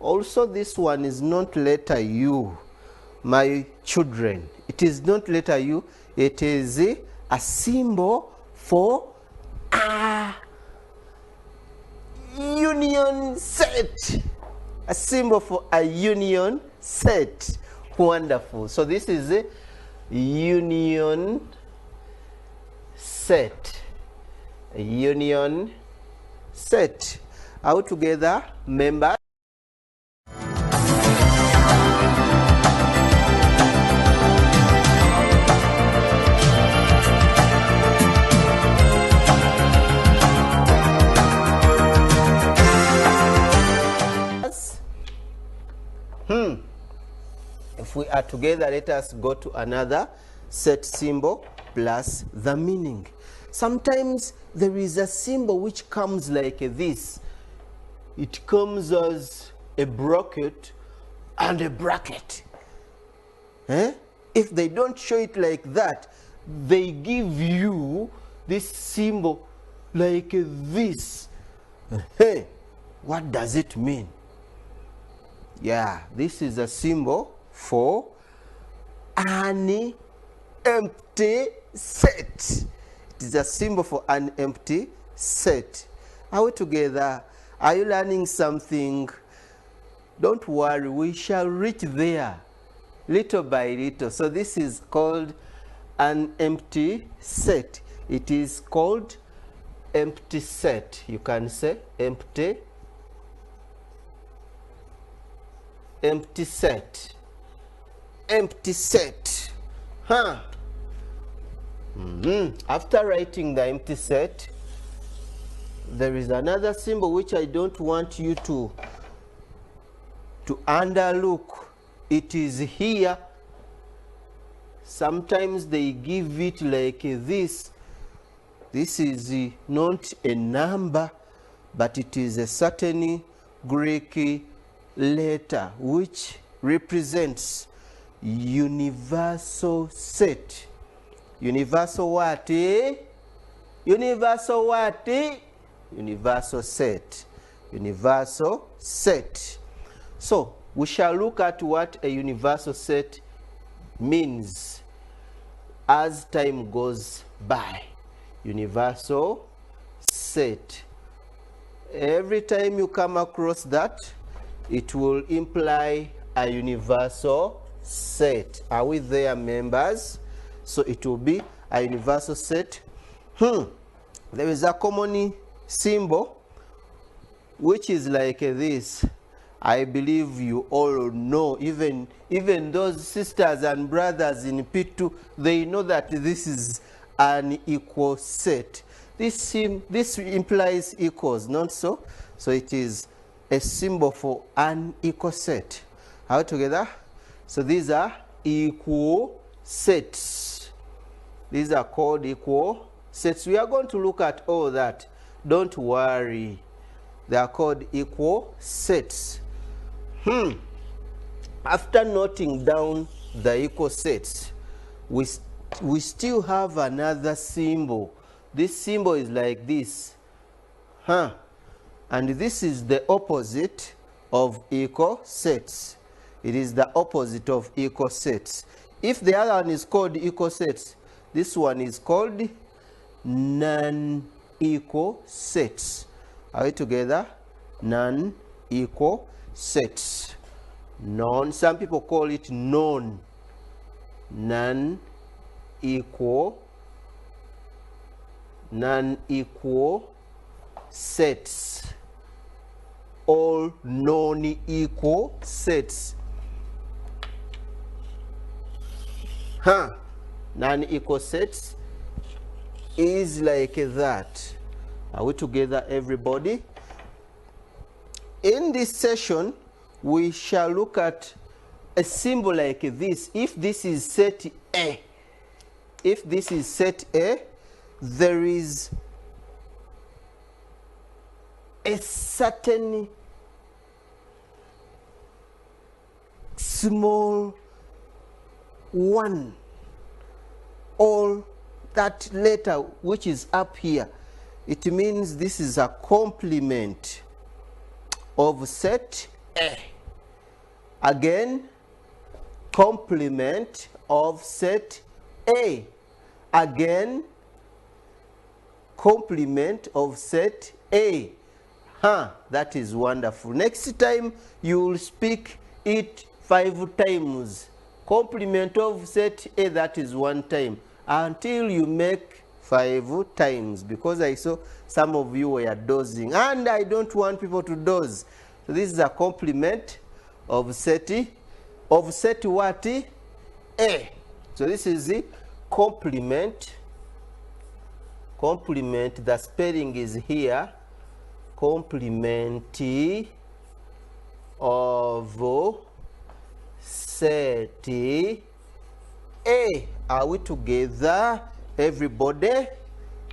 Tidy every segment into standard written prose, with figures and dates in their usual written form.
Also, this one is not letter U, my children. It is not letter U. It is a symbol for a union set. A symbol for a union set. Wonderful. So this is a union set. A union set. All together, members. If we are together, let us go to another set symbol plus the meaning. Sometimes there is a symbol which comes like this. It comes as a bracket and a bracket. If they don't show it like that, they give you this symbol like this. Hey, what does it mean? Yeah, this is a symbol for an empty set. It is a symbol for an empty set. Are we together? Are you learning something? Don't worry, we shall reach there little by little. So this is called an empty set. It is called empty set. You can say empty set. Empty set. After writing the empty set, there is another symbol which I don't want you to underlook. It is here. Sometimes they give it like this. This is not a number, but it is a certain Greek letter which represents universal set. Universal what? Universal what? Universal set. Universal set. So we shall look at what a universal set means as time goes by. Universal set. Every time you come across that, it will imply a universal set. Are we there, members? So it will be a universal set. There is a common symbol which is like this. I believe you all know, even those sisters and brothers in P2, they know that this is an equal set. This implies equals, not so? So it is a symbol for an equal set. All together? So these are equal sets. These are called equal sets. We are going to look at all that. Don't worry. They are called equal sets. After noting down the equal sets, we still have another symbol. This symbol is like this. And this is the opposite of equal sets. It is the opposite of equal sets. If the other one is called equal sets, this one is called non-equal sets. Are we together? Non-equal sets. Some people call it non-equal sets. All non-equal sets. Non-equal sets is like that. Are we together, everybody? In this session, we shall look at a symbol like this. If this is set A, there is a certain small one, or that letter which is up here, it means this is a complement of set A. Again, complement of set A. Again, complement of set A. That is wonderful. Next time you will speak it 5 times. Complement of set A, that is 1 time, until you make 5 times, because I saw some of you were dozing, and I don't want people to doze. So this is a complement of set what? A. So this is the complement. Complement, the spelling is here. Complement of set A. Are we together, everybody?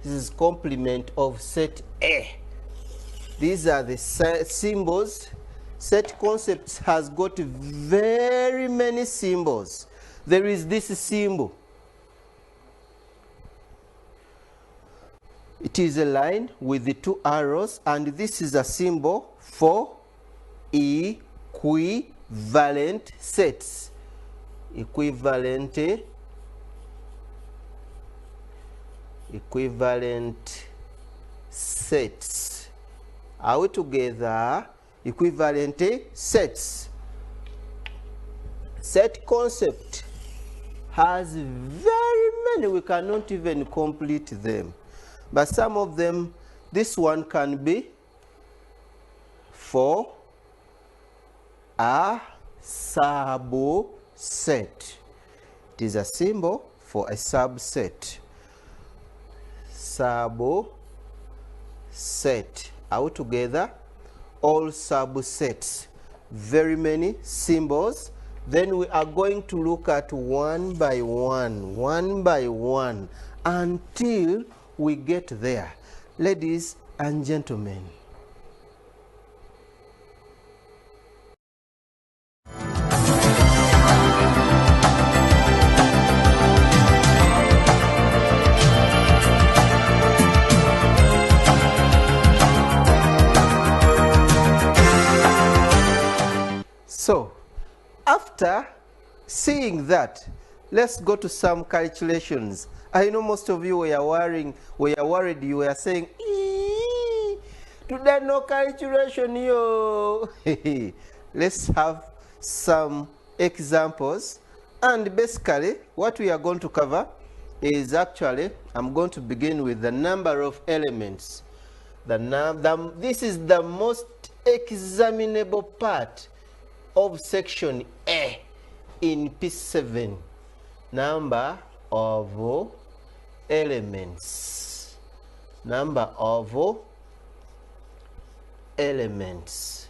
This is complement of set A. These are the symbols. Set concepts has got very many symbols. There is this symbol. It is a line with the 2 arrows, and this is a symbol for equivalent sets. Equivalent sets. Are we together? Equivalent sets. Set concept has very many. We cannot even complete them. But some of them, this one can be for a subset. It is a symbol for a subset. Subset. Are we together? All subsets. Very many symbols. Then we are going to look at one by one, until we get there. Ladies and gentlemen, so after seeing that, let's go to some calculations. I know most of you were worried, you were saying, today no calculation, yo. Let's have some examples. And basically, what we are going to cover is actually, I'm going to begin with the number of elements. This is the most examinable part of section A in P7. Number of elements. Number of elements.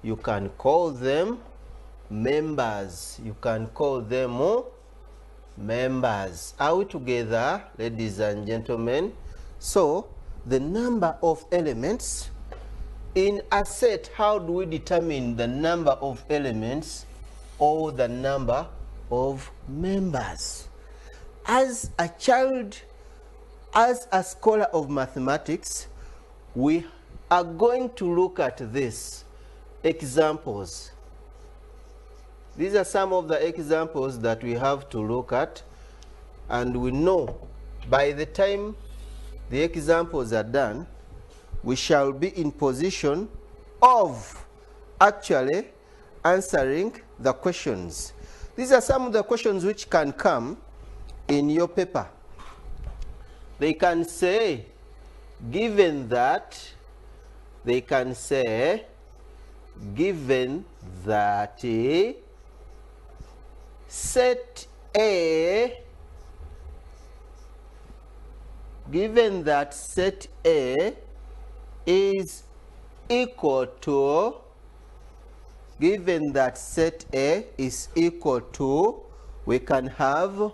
You can call them members. You can call them members. Are we together, ladies and gentlemen? So, the number of elements in a set, how do we determine the number of elements or the number of members? As a child, as a scholar of mathematics, we are going to look at this examples. These are some of the examples that we have to look at, and we know by the time the examples are done, we shall be in position of actually answering the questions. These are some of the questions which can come in your paper. They can say, given that, they can say, given that set A, given that set A is equal to, given that set A is equal to, we can have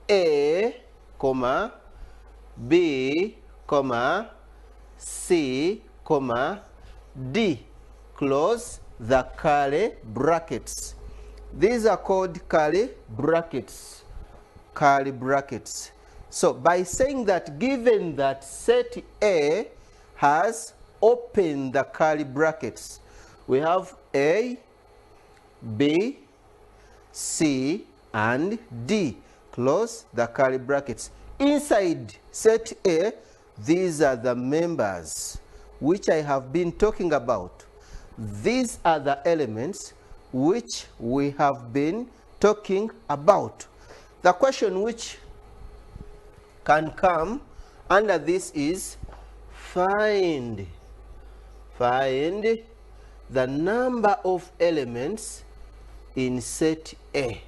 A, comma, B, comma, C, comma, D. Close the curly brackets. These are called curly brackets. Curly brackets. So by saying that, given that set A has opened the curly brackets, we have A B, C, and D. Close the curly brackets. Inside set A, these are the members which I have been talking about. These are the elements which we have been talking about. The question which can come under this is find the number of elements in set A.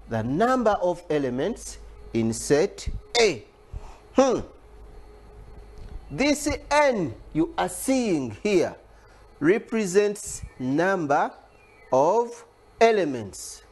The number of elements in set A. This N you are seeing here represents number of elements.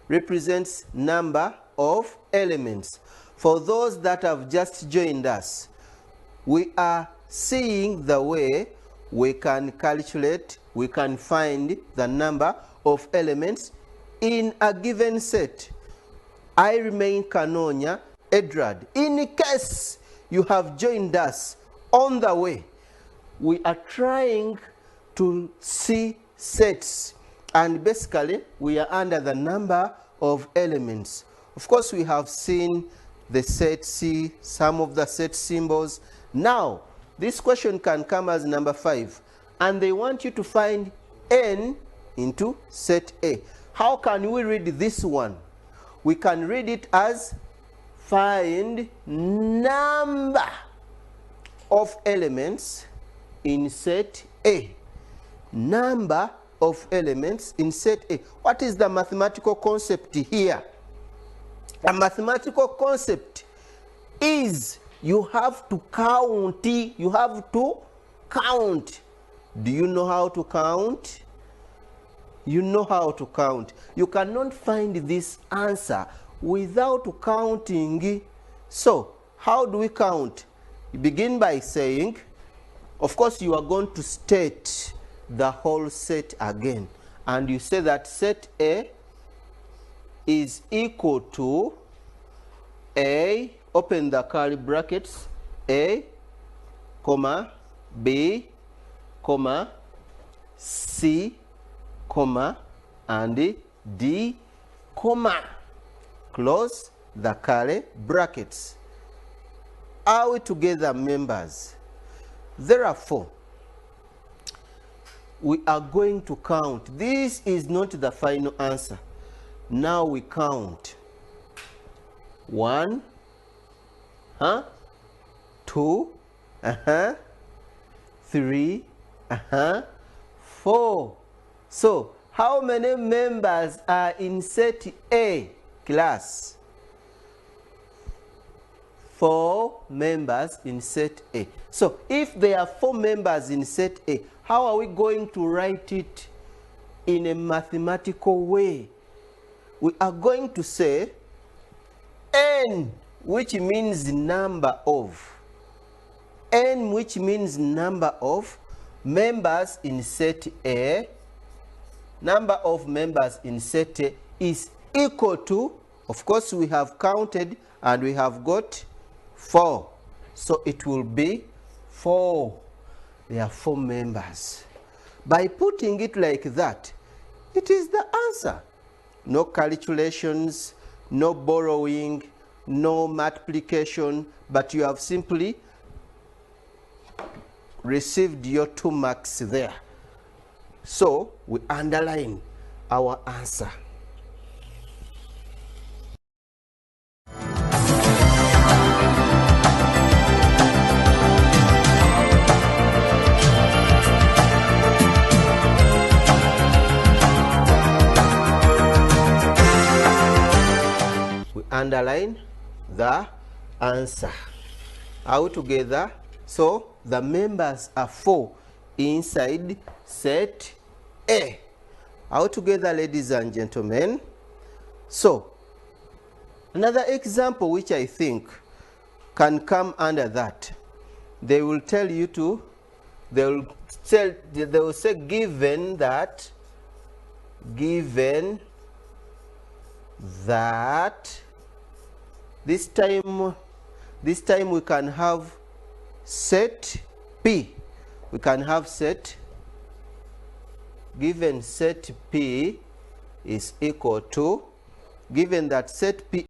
Represents number of elements. For those that have just joined us, we are seeing the way we can calculate, we can find the number of elements in a given set. I remain Kanonya Edrad. In case you have joined us on the way, we are trying to see sets, and basically we are under the number of elements. Of course, we have seen the set C, some of the set symbols. Now, this question can come as number 5, and they want you to find N into set A. How can we read this one? We can read it as find number of elements in set A. Number of elements in set A. What is the mathematical concept here? The mathematical concept is you have to count. You have to count. Do you know how to count? You know how to count. You cannot find this answer without counting. So, how do we count? You begin by saying, of course, you are going to state the whole set again. And you say that set A is equal to A, open the curly brackets, A, comma, B, comma, C, comma, and D, comma. Close the curly brackets. Are we together, members? Therefore, we are going to count. This is not the final answer. Now we count. 1, 2, 3, 4. So, how many members are in set A, class? 4 members in set A. So, if there are 4 members in set A, how are we going to write it in a mathematical way? We are going to say N, which means number of. N, which means number of members in set A. Number of members in set A is equal to, of course, we have counted and we have got 4. So it will be 4. There are 4 members. By putting it like that, it is the answer. No calculations, no borrowing, no multiplication, but you have simply received your 2 marks there. So we underline our answer. Underline the answer. Are we together? So the members are 4 inside set A. Are we together, ladies and gentlemen? So another example which I think can come under that, they will tell you to, they will say given that this time we can have set P. We can have set, given set P, is equal to, given that set P